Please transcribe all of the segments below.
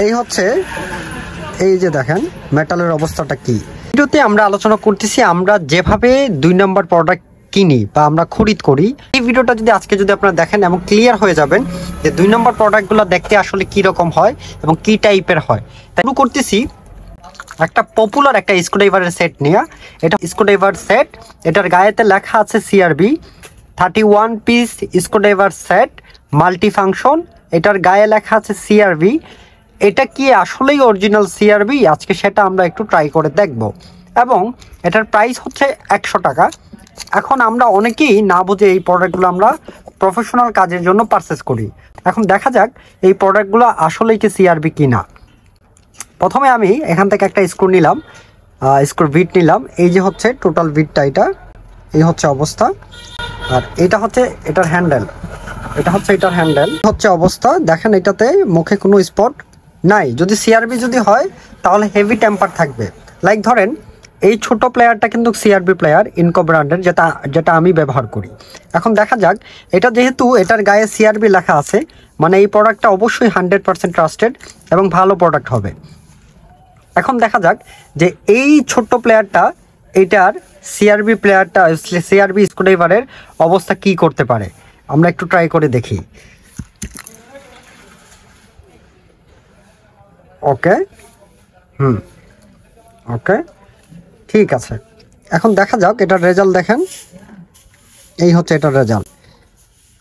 এই হচ্ছে এই যে দেখেন মেটালের অবস্থাটা কি। ভিডিওতে আমরা আলোচনা করতেছি আমরা যেভাবে 2 নম্বর প্রোডাক্ট কিনি বা আমরা খরিদ করি। এই ভিডিওটা যদি আজকে যদি আপনারা দেখেন এবং ক্লিয়ার হয়ে যাবেন যে 2 নম্বর প্রোডাক্টগুলো দেখতে আসলে কি রকম হয় এবং কি টাইপের হয়। তাই শুরু করতেছি একটা পপুলার একটা স্ক্রুড্রাইভারের সেট নিয়ে। এটা স্ক্রুড্রাইভার সেট, এটার গায়েতে লেখা আছে CRB 31 piece screwdriver set multi function. এটার গায়ে লেখা আছে সিআরবি। এটা কি আসলেই অরিজিনাল সিআরবি? আজকে সেটা আমরা একটু ট্রাই করে দেখব। এবং এটার প্রাইস হচ্ছে 100 টাকা। এখন আমরা অনেকেই না বুঝে এই প্রোডাক্টগুলো আমরা প্রফেশনাল কাজের জন্য পারচেস করি। এখন দেখা যাক এই প্রোডাক্টগুলো আসলেই কি সিআরবি কি না। প্রথমে আমি এখান থেকে একটা স্ক্রু নিলাম, স্ক্রু বিট নিলাম। এই যে হচ্ছে টোটাল বিটটা, এটা এই হচ্ছে অবস্থা। আর এটা হচ্ছে এটার হ্যান্ডেল, এটা হচ্ছে এটার হ্যান্ডেল হচ্ছে অবস্থা। দেখেন এটাতে মুখে কোনো স্পট নাই। যদি সিআরবি যদি হয় তাহলে হেভি টেম্পার থাকবে। লাইক ধরেন এই ছোট প্লেয়ারটা কিন্তু সিআরবি প্লেয়ার ইনকো ব্র্যান্ডের, যেটা আমি ব্যবহার করি। এখন দেখা যাক এটা যেহেতু এটার গায়ে সিআরবি লেখা আছে মানে এই প্রোডাক্টটা অবশ্যই 100% ট্রাস্টেড এবং ভালো প্রোডাক্ট হবে। এখন দেখা যাক যে এই ছোট্ট প্লেয়ারটা এটার সিআরবি প্লেয়ারটা সিআরবি স্ক্রুড্রাইভারের অবস্থা কি করতে পারে। আমরা একটু ট্রাই করে দেখি। ওকে, ওকে, ঠিক আছে। এখন দেখা যাক এটার রেজাল্ট। দেখেন এই হচ্ছে এটার রেজাল্ট।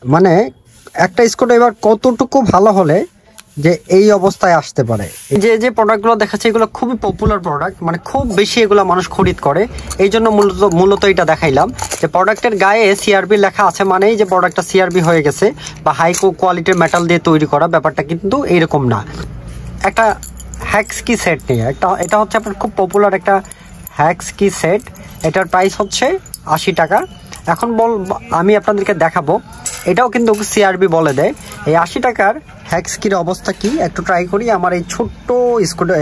মানে একটা স্ক্রুড্রাইভার কতটুকু ভালো হলে যে এই অবস্থায় আসতে পারে। যে প্রোডাক্টগুলো দেখাচ্ছে এগুলো খুবই পপুলার প্রোডাক্ট, মানে খুব বেশি এগুলো মানুষ খরিদ করে। এই জন্য মূলত এটা দেখাইলাম যে প্রোডাক্টের গায়ে সিআরবি লেখা আছে মানেই যে প্রোডাক্টটা সিআরবি হয়ে গেছে বা হাই কোয়ালিটির মেটাল দিয়ে তৈরি করা। ব্যাপারটা কিন্তু এইরকম না। একটা হ্যাক্স কি সেট নিয়ে এটা হচ্ছে আপনার খুব পপুলার একটা হ্যাক্স কি সেট। এটার প্রাইস হচ্ছে 80 টাকা। এখন আমি আপনাদেরকে দেখাবো, এটাও কিন্তু সিআরবি বলে দেয়। এই 80 টাকার হ্যাক্স কির অবস্থা কি একটু ট্রাই করি আমার এই ছোট্ট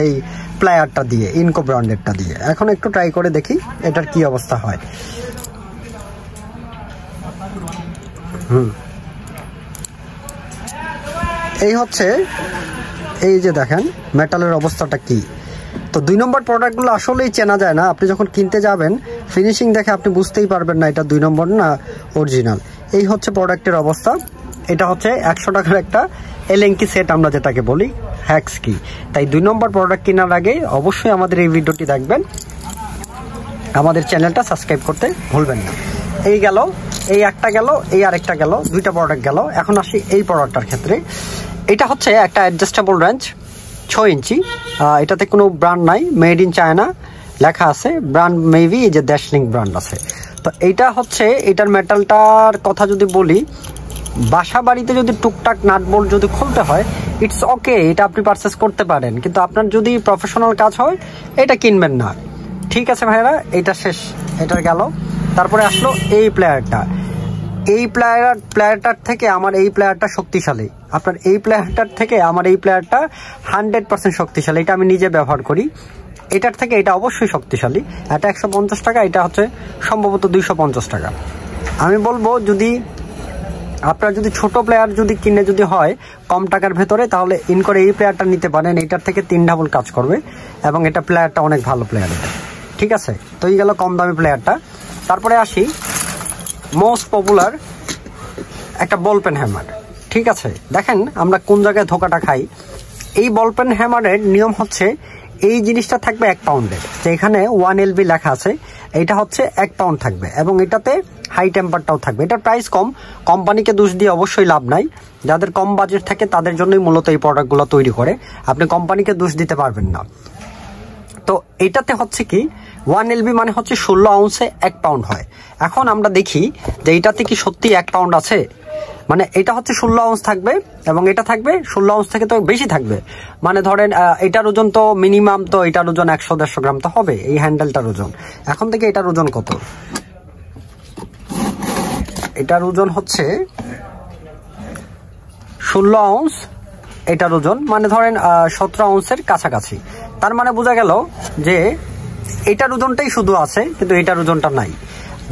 এই প্লেয়ারটা দিয়ে, ইনকো ব্র্যান্ডেরটা দিয়ে। এখন একটু ট্রাই করে দেখি এটার কি অবস্থা হয়। এই হচ্ছে এই যে দেখেন মেটালের অবস্থাটা কি। তো 2 নম্বর প্রোডাক্টগুলো আসলেই চেনা যায় না। আপনি যখন কিনতে যাবেন ফিনিশিং দেখে আপনি বুঝতেই পারবেন না এটা 2 নম্বর না অরিজিনাল। এই হচ্ছে প্রোডাক্টের অবস্থা। এটা হচ্ছে 100 টাকার একটা এলএনকি সেট আমরা যেটাকে বলি হ্যাক্স কি। তাই 2 নম্বর প্রোডাক্ট কেনার আগে অবশ্যই আমাদের এই ভিডিওটি দেখবেন, আমাদের চ্যানেলটা সাবস্ক্রাইব করতে ভুলবেন না। এই গেল, এই একটা গেল, এই আরেকটা গেল, 2টা প্রোডাক্ট গেল। এখন আসি এই প্রোডাক্টটার ক্ষেত্রে। এটা হচ্ছে একটা অ্যাডজাস্টেবল রেঞ্জ 6 ইঞ্চি। এটাতে কোনো ব্র্যান্ড নাই, মেড ইন চায়না লেখা আছে। ব্র্যান্ড মেবি এই যে ড্যাশলিং ব্র্যান্ড আছে। তো এইটা হচ্ছে এটার মেটালটার কথা যদি বলি, বাসা বাড়িতে যদি টুকটাক নাট বোল্ট যদি খুলতে হয় ইটস ওকে, এটা আপনি পারচেস করতে পারেন। কিন্তু আপনার যদি প্রফেশনাল কাজ হয় এটা কিনবেন না। ঠিক আছে ভাইরা, এটা শেষ, এটার গেল। তারপরে আসলো এই প্লেয়ারটা। এই প্লেয়ারটার থেকে আমার এই প্লেয়ারটা শক্তিশালী। আপনার এই প্লেয়ারটার থেকে আমার এই প্লেয়ারটা 100% শক্তিশালী। এটা আমি নিজে ব্যবহার করি। এটার থেকে এটা অবশ্যই শক্তিশালী। এটা 150 টাকা, এটা হচ্ছে সম্ভবত 250 টাকা। আমি বলবো যদি আপনার যদি ছোট প্লেয়ার যদি কিনে যদি হয় কম টাকার ভেতরে, তাহলে ইন করে এই প্লেয়ারটা নিতে পারেন। এটার থেকে 3 ডাবল কাজ করবে এবং এটা প্লেয়ারটা অনেক ভালো প্লেয়ার এটা। ঠিক আছে, তো এই গেল কম দামি প্লেয়ারটা। তারপরে আসি মোস্ট পপুলার একটা বল পেন হ্যামার। ঠিক আছে, দেখেন আমরা কোন জায়গায় ধোকাটা খাই। এই বল পেন হ্যামারের নিয়ম হচ্ছে এই জিনিসটা থাকবে 1 পাউন্ডের। যে এখানে 1 LB লেখা আছে, এটা হচ্ছে 1 পাউন্ড থাকবে এবং এটাতে হাই টেম্পারটাও থাকবে। এটার প্রাইস কম, কোম্পানিকে দোষ দিয়ে অবশ্যই লাভ নাই। যাদের কম বাজেট থাকে তাদের জন্যই মূলত এই প্রোডাক্টগুলো তৈরি করে, আপনি কোম্পানিকে দোষ দিতে পারবেন না। তো এটাতে হচ্ছে কি 1 LB মানে হচ্ছে 16 আউন্সে 1 পাউন্ড হয়। এখন আমরা দেখি যে এটাতে কি সত্যি 1 পাউন্ড আছে। মানে এটা হচ্ছে 16 আউন্স থাকবে এবং এটা থাকবে 16 আউন্স থেকে তো বেশি থাকবে। মানে ধরেন এটার ওজন তো মিনিমাম তো এটার ওজন 100-150 গ্রাম তো হবে এই হ্যান্ডেলটার ওজন। এখন থেকে এটার ওজন কত? এটার ওজন হচ্ছে 16 আউন্স। এটার ওজন মানে ধরেন 17 আউন্সের কাছাকাছি। তার মানে বোঝা গেল যে এটার ওজনটাই শুধু আছে কিন্তু এটার ওজনটা নাই।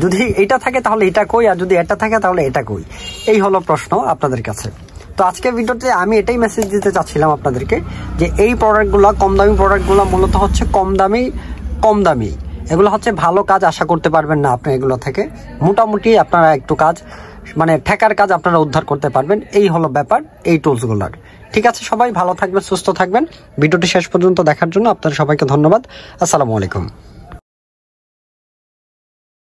যদি এটা থাকে তাহলে এটা কই, আর যদি এটা থাকে তাহলে এটা কই? এই হলো প্রশ্ন আপনাদের কাছে। তো আজকের ভিডিওতে আমি এটাই মেসেজ দিতে চাচ্ছিলাম আপনাদেরকে যে এই প্রোডাক্টগুলো কম দামি প্রোডাক্টগুলো মূলত হচ্ছে কম দামি এগুলো হচ্ছে ভালো কাজ আশা করতে পারবেন না আপনি এগুলো থেকে। মোটামুটি আপনারা একটু কাজ মানে ঠেকার কাজ আপনারা উদ্ধার করতে পারবেন, এই হলো ব্যাপার এই টুলসগুলোর। ঠিক আছে, সবাই ভালো থাকবেন, সুস্থ থাকবেন। ভিডিওটি শেষ পর্যন্ত দেখার জন্য আপনাদের সবাইকে ধন্যবাদ। আসসালামু আলাইকুম।